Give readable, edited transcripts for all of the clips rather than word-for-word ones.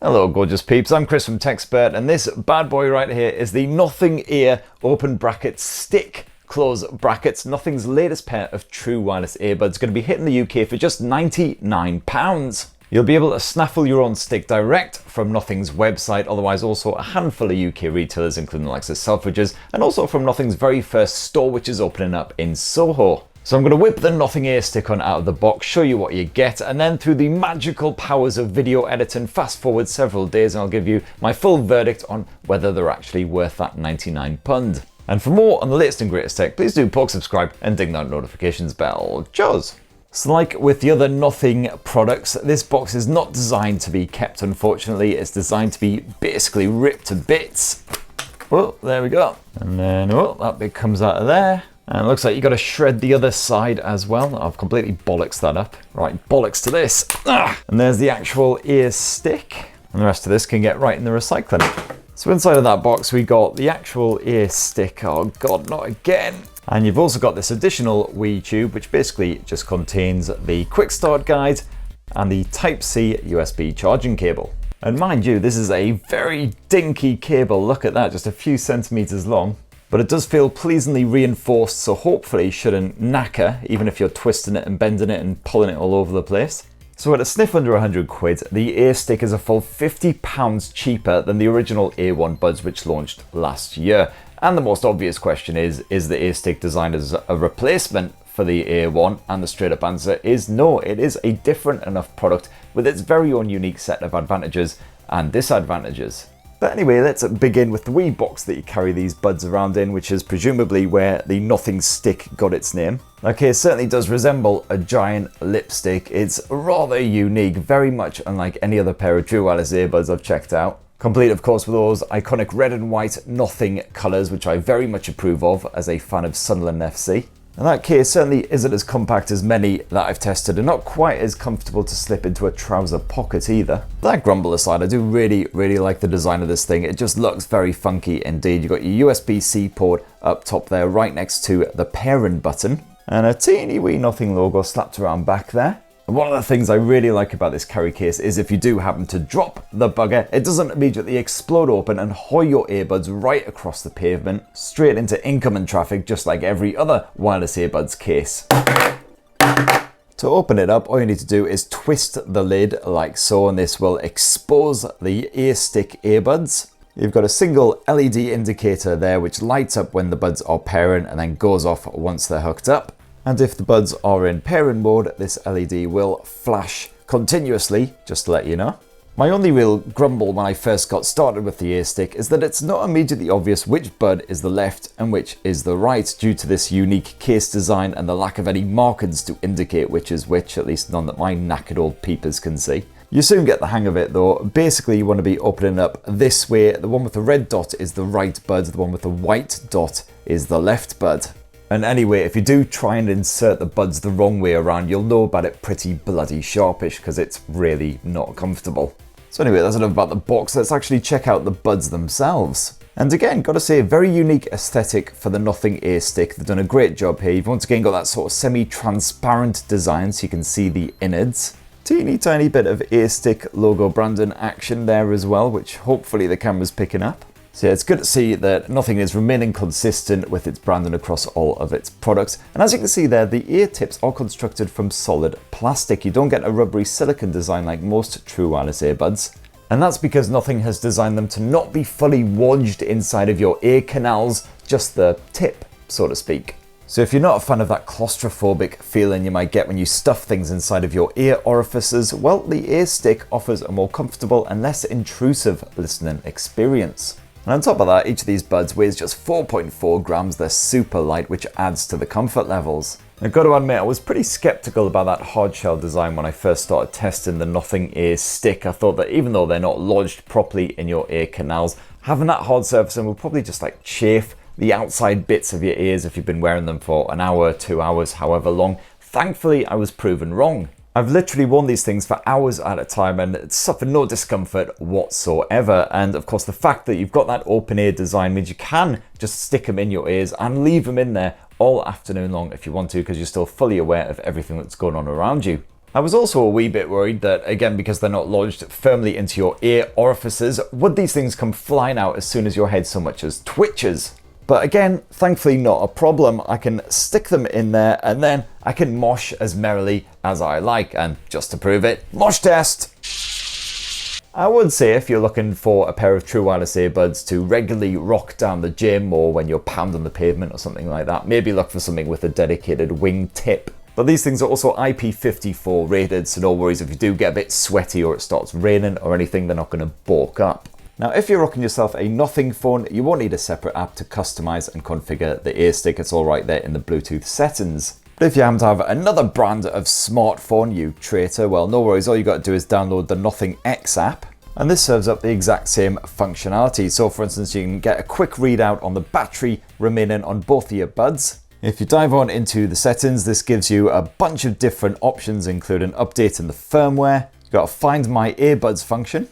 Hello gorgeous peeps, I'm Chris from TechSpert, and this bad boy right here is the Nothing Ear open bracket stick close brackets, Nothing's latest pair of true wireless earbuds, going to be hitting the UK for just £99. You'll be able to snaffle your own stick direct from Nothing's website, otherwise also a handful of UK retailers including the likes of Selfridges, and also from Nothing's very first store which is opening up in Soho. So I'm going to whip the Nothing Ear stick-on out of the box, show you what you get, and then through the magical powers of video editing, fast forward several days and I'll give you my full verdict on whether they're actually worth that £99. And for more on the latest and greatest tech, please do poke subscribe and ding that notifications bell. Cheers! So like with the other Nothing products, this box is not designed to be kept, unfortunately. It's designed to be basically ripped to bits. Well, there we go. And then, well, that bit comes out of there. And it looks like you got to shred the other side as well. I've completely bollocks that up. Right, bollocks to this. And there's the actual ear stick. And the rest of this can get right in the recycling. So inside of that box, we got the actual ear stick. Oh God, not again. And you've also got this additional Wii tube, which basically just contains the quick start guide and the Type-C USB charging cable. And mind you, this is a very dinky cable. Look at that, just a few centimeters long. But it does feel pleasantly reinforced, so hopefully shouldn't knacker, even if you're twisting it and bending it and pulling it all over the place. So at a sniff under 100 quid, the ear stick is a full £50 cheaper than the original Ear1 buds which launched last year. And the most obvious question is the ear stick designed as a replacement for the Ear1? And the straight up answer is no, it is a different enough product with its very own unique set of advantages and disadvantages. But anyway, let's begin with the wee box that you carry these buds around in, which is presumably where the Nothing stick got its name. Okay, it certainly does resemble a giant lipstick. It's rather unique, very much unlike any other pair of true wireless earbuds I've checked out. Complete, of course, with those iconic red and white Nothing colours, which I very much approve of as a fan of Sunderland FC. And that case certainly isn't as compact as many that I've tested, and not quite as comfortable to slip into a trouser pocket either. That grumble aside, I do really like the design of this thing. It just looks very funky indeed. You've got your USB-C port up top there, right next to the pairing button, and a teeny wee Nothing logo slapped around back there. And one of the things I really like about this carry case is if you do happen to drop the bugger, it doesn't immediately explode open and hoy your earbuds right across the pavement, straight into incoming traffic, just like every other wireless earbuds case. To open it up, all you need to do is twist the lid like so, and this will expose the ear stick earbuds. You've got a single LED indicator there which lights up when the buds are pairing and then goes off once they're hooked up. And if the buds are in pairing mode, this LED will flash continuously, just to let you know. My only real grumble when I first got started with the ear stick is that it's not immediately obvious which bud is the left and which is the right, due to this unique case design and the lack of any markings to indicate which is which, at least none that my knackered old peepers can see. You soon get the hang of it though. Basically you want to be opening up this way. The one with the red dot is the right bud, the one with the white dot is the left bud. And anyway, if you do try and insert the buds the wrong way around, you'll know about it pretty bloody sharpish because it's really not comfortable. So anyway, that's enough about the box. Let's actually check out the buds themselves. And again, gotta say, very unique aesthetic for the Nothing ear stick. They've done a great job here. You've once again got that sort of semi-transparent design so you can see the innards. Teeny tiny bit of ear stick logo branding action there as well, which hopefully the camera's picking up. So yeah, it's good to see that Nothing is remaining consistent with its branding across all of its products. And as you can see there, the ear tips are constructed from solid plastic. You don't get a rubbery silicone design like most true wireless earbuds. And that's because Nothing has designed them to not be fully lodged inside of your ear canals, just the tip, so to speak. So if you're not a fan of that claustrophobic feeling you might get when you stuff things inside of your ear orifices, well, the ear stick offers a more comfortable and less intrusive listening experience. And on top of that, each of these buds weighs just 4.4 grams. They're super light, which adds to the comfort levels. I've got to admit, I was pretty skeptical about that hard shell design when I first started testing the Nothing ear stick. I thought that even though they're not lodged properly in your ear canals, having that hard surface will probably just like chafe the outside bits of your ears if you've been wearing them for an hour, 2 hours, however long. Thankfully, I was proven wrong. I've literally worn these things for hours at a time and suffered no discomfort whatsoever. And of course, the fact that you've got that open ear design means you can just stick them in your ears and leave them in there all afternoon long if you want to, because you're still fully aware of everything that's going on around you. I was also a wee bit worried that, again, because they're not lodged firmly into your ear orifices, would these things come flying out as soon as your head so much as twitches? But again, thankfully not a problem. I can stick them in there and then I can mosh as merrily as I like. And just to prove it, mosh test! I would say if you're looking for a pair of true wireless earbuds to regularly rock down the gym or when you're pounding the pavement or something like that, maybe look for something with a dedicated wing tip. But these things are also IP54 rated, so no worries if you do get a bit sweaty or it starts raining or anything, they're not going to balk up. Now, if you're rocking yourself a Nothing phone, you won't need a separate app to customize and configure the ear stick. It's all right there in the Bluetooth settings. But if you happen to have another brand of smartphone, you traitor, well, no worries. All you got to do is download the Nothing X app. And this serves up the exact same functionality. So for instance, you can get a quick readout on the battery remaining on both earbuds. If you dive on into the settings, this gives you a bunch of different options, including updating the firmware. You've got a Find My Earbuds function.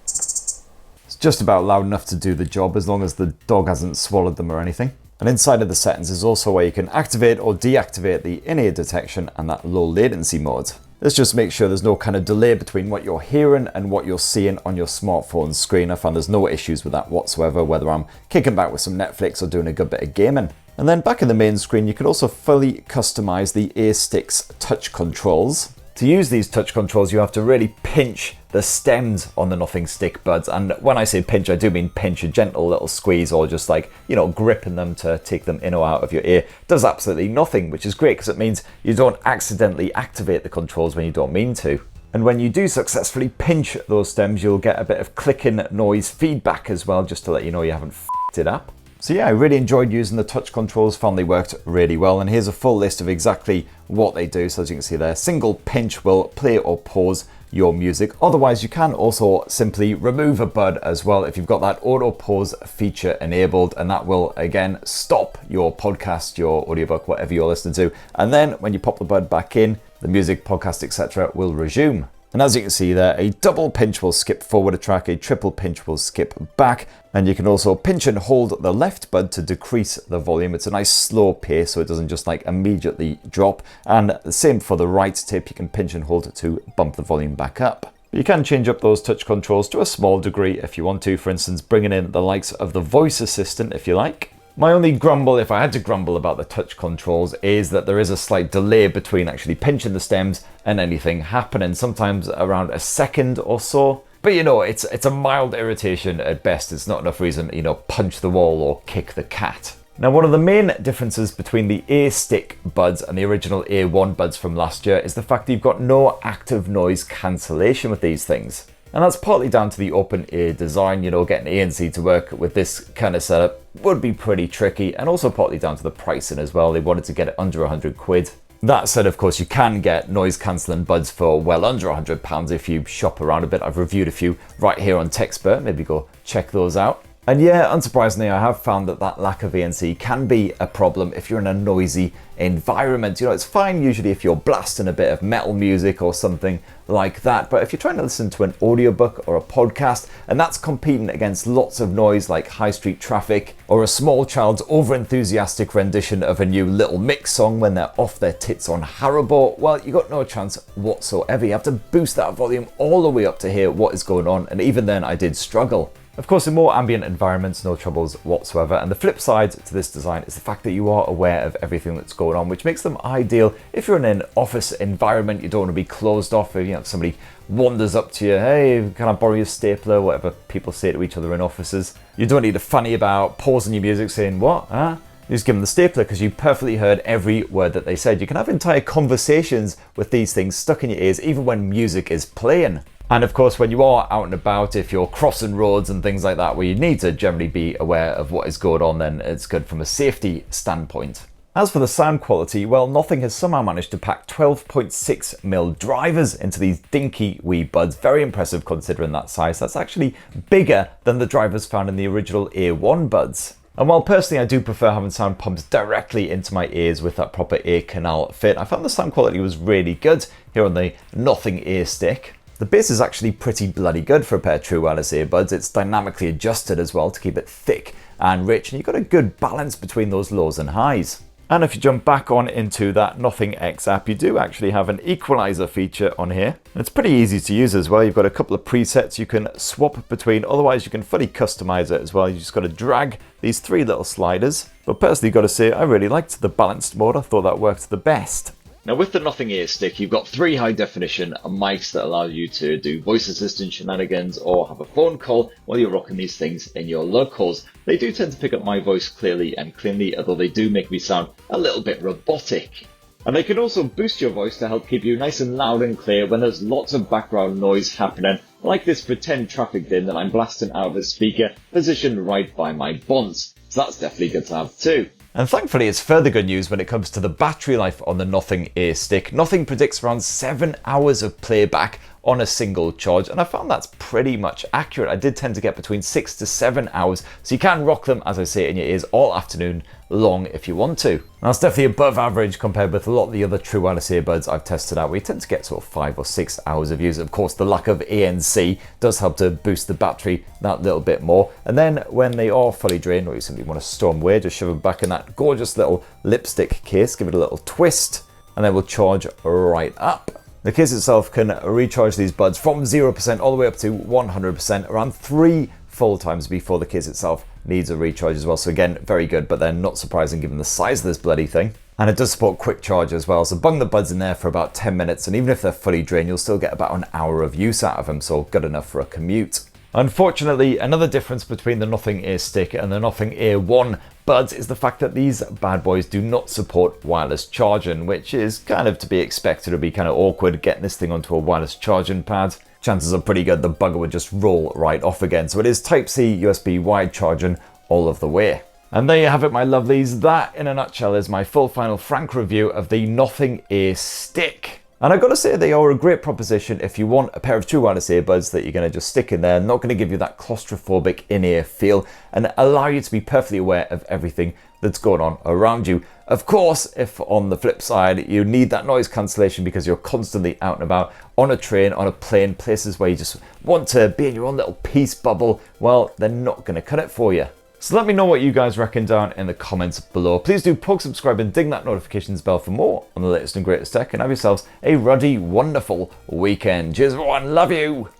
It's just about loud enough to do the job as long as the dog hasn't swallowed them or anything. And inside of the settings is also where you can activate or deactivate the in-ear detection and that low latency mode. This just makes sure there's no kind of delay between what you're hearing and what you're seeing on your smartphone screen. I found there's no issues with that whatsoever, whether I'm kicking back with some Netflix or doing a good bit of gaming. And then back in the main screen, you can also fully customize the ear stick's touch controls. To use these touch controls, you have to really pinch the stems on the Nothing stick buds. And when I say pinch, I do mean pinch, a gentle little squeeze or just like, gripping them to take them in or out of your ear. Does absolutely nothing, which is great because it means you don't accidentally activate the controls when you don't mean to. And when you do successfully pinch those stems, you'll get a bit of clicking noise feedback as well, just to let you know you haven't f***ed it up. So yeah, I really enjoyed using the touch controls, found they worked really well, and here's a full list of exactly what they do. So as you can see there, single pinch will play or pause your music. Otherwise, you can also simply remove a bud as well if you've got that auto pause feature enabled, and that will again stop your podcast, your audiobook, whatever you're listening to. And then when you pop the bud back in, the music, podcast, etc. will resume. And as you can see there, a double pinch will skip forward a track, a triple pinch will skip back, and you can also pinch and hold the left bud to decrease the volume. It's a nice slow pace so it doesn't just like immediately drop. And the same for the right tip, you can pinch and hold to bump the volume back up. You can change up those touch controls to a small degree if you want to, for instance, bringing in the likes of the voice assistant if you like. My only grumble, if I had to grumble about the touch controls, is that there is a slight delay between actually pinching the stems and anything happening, sometimes around a second or so. But it's a mild irritation at best. It's not enough reason to, punch the wall or kick the cat. Now, one of the main differences between the Ear Stick buds and the original Ear One buds from last year is the fact that you've got no active noise cancellation with these things. And that's partly down to the open ear design. Getting ANC to work with this kind of setup would be pretty tricky, and also partly down to the pricing as well. They wanted to get it under 100 quid. That said, of course, you can get noise cancelling buds for well under £100 if you shop around a bit. I've reviewed a few right here on TechSpert. Maybe go check those out. And yeah, unsurprisingly, I have found that lack of ANC can be a problem if you're in a noisy environment. It's fine usually if you're blasting a bit of metal music or something like that, but if you're trying to listen to an audiobook or a podcast and that's competing against lots of noise like high street traffic or a small child's over-enthusiastic rendition of a new Little Mix song when they're off their tits on Haribo, well, you got no chance whatsoever. You have to boost that volume all the way up to hear what is going on, and even then I did struggle. Of course, in more ambient environments, no troubles whatsoever. And the flip side to this design is the fact that you are aware of everything that's going on, which makes them ideal if you're in an office environment. You don't want to be closed off. If somebody wanders up to you, hey, can I borrow your stapler? Whatever people say to each other in offices. You don't need to funny about pausing your music saying, what? Huh? You just give them the stapler because you perfectly heard every word that they said. You can have entire conversations with these things stuck in your ears, even when music is playing. And of course, when you are out and about, if you're crossing roads and things like that, where you need to generally be aware of what is going on, then it's good from a safety standpoint. As for the sound quality, well, Nothing has somehow managed to pack 12.6mm drivers into these dinky wee buds. Very impressive considering that size. That's actually bigger than the drivers found in the original Ear One buds. And while personally I do prefer having sound pumped directly into my ears with that proper ear canal fit, I found the sound quality was really good here on the Nothing Ear Stick. The bass is actually pretty bloody good for a pair of true wireless earbuds. It's dynamically adjusted as well to keep it thick and rich, and you've got a good balance between those lows and highs. And if you jump back on into that Nothing X app, you do actually have an equalizer feature on here. And it's pretty easy to use as well. You've got a couple of presets you can swap between. Otherwise, you can fully customize it as well. You just got to drag these 3 little sliders. But personally, got to say, I really liked the balanced mode. I thought that worked the best. Now with the Nothing Ear stick, you've got 3 high definition mics that allow you to do voice assistant shenanigans or have a phone call while you're rocking these things in your locals. They do tend to pick up my voice clearly and cleanly, although they do make me sound a little bit robotic. And they can also boost your voice to help keep you nice and loud and clear when there's lots of background noise happening, like this pretend traffic din that I'm blasting out of a speaker positioned right by my bonds. So that's definitely good to have too. And thankfully, it's further good news when it comes to the battery life on the Nothing Ear stick. Nothing predicts around 7 hours of playback on a single charge, and I found that's pretty much accurate. I did tend to get between 6 to 7 hours, so you can rock them, as I say, in your ears all afternoon long if you want to. Now, it's definitely above average compared with a lot of the other true wireless earbuds I've tested out. We tend to get sort of 5 or 6 hours of use. Of course, the lack of ANC does help to boost the battery that little bit more. And then when they are fully drained, or you simply want to store them away, just shove them back in that gorgeous little lipstick case, give it a little twist, and they will charge right up. The case itself can recharge these buds from 0% all the way up to 100% around 3 full times before the case itself needs a recharge as well. So again, very good, but they're not surprising given the size of this bloody thing. And it does support quick charge as well. So bung the buds in there for about 10 minutes, and even if they're fully drained, you'll still get about an hour of use out of them. So good enough for a commute. Unfortunately, another difference between the Nothing Ear stick and the Nothing Ear 1 buds is the fact that these bad boys do not support wireless charging, which is kind of to be expected. It'd be kind of awkward getting this thing onto a wireless charging pad. Chances are pretty good the bugger would just roll right off again. So it is Type-C USB wired charging all of the way. And there you have it, my lovelies. That, in a nutshell, is my full final frank review of the Nothing Ear stick. And I've got to say, they are a great proposition if you want a pair of true wireless earbuds that you're going to just stick in there, not going to give you that claustrophobic in-ear feel, and allow you to be perfectly aware of everything that's going on around you. Of course, if on the flip side, you need that noise cancellation because you're constantly out and about on a train, on a plane, places where you just want to be in your own little peace bubble, well, they're not going to cut it for you. So let me know what you guys reckon down in the comments below. Please do poke, subscribe, and ding that notifications bell for more on the latest and greatest tech, and have yourselves a ruddy, wonderful weekend. Cheers everyone, love you!